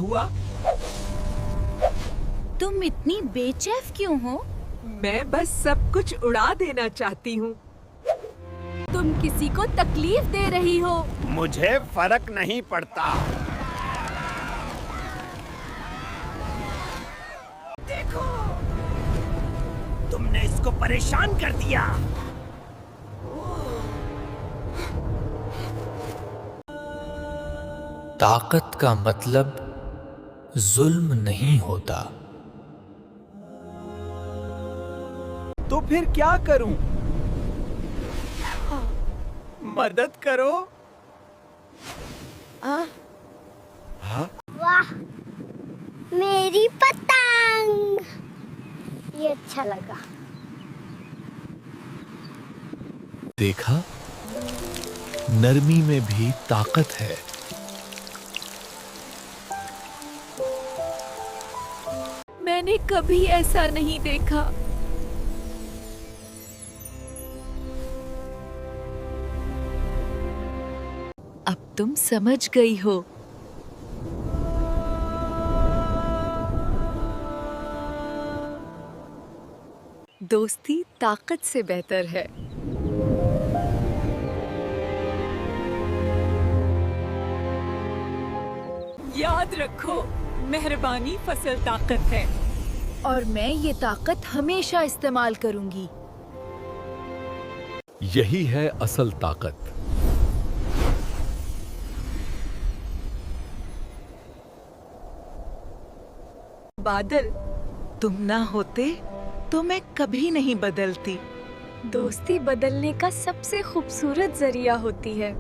हुआ? तुम इतनी बेचैन क्यों हो? मैं बस सब कुछ उड़ा देना चाहती हूँ। तुम किसी को तकलीफ दे रही हो। मुझे फर्क नहीं पड़ता। देखो, तुमने इसको परेशान कर दिया। ताकत का मतलब जुल्म नहीं होता। तो फिर क्या करूं? मदद करो। वाह, मेरी पतंग! ये अच्छा लगा। देखा, नरमी में भी ताकत है। मैंने कभी ऐसा नहीं देखा। अब तुम समझ गई हो। दोस्ती ताकत से बेहतर है। याद रखो, मेहरबानी फसल ताकत है। और मैं ये ताकत हमेशा इस्तेमाल करूंगी। यही है असल ताकत। बादल, तुम ना होते तो मैं कभी नहीं बदलती। दोस्ती बदलने का सबसे खूबसूरत जरिया होती है।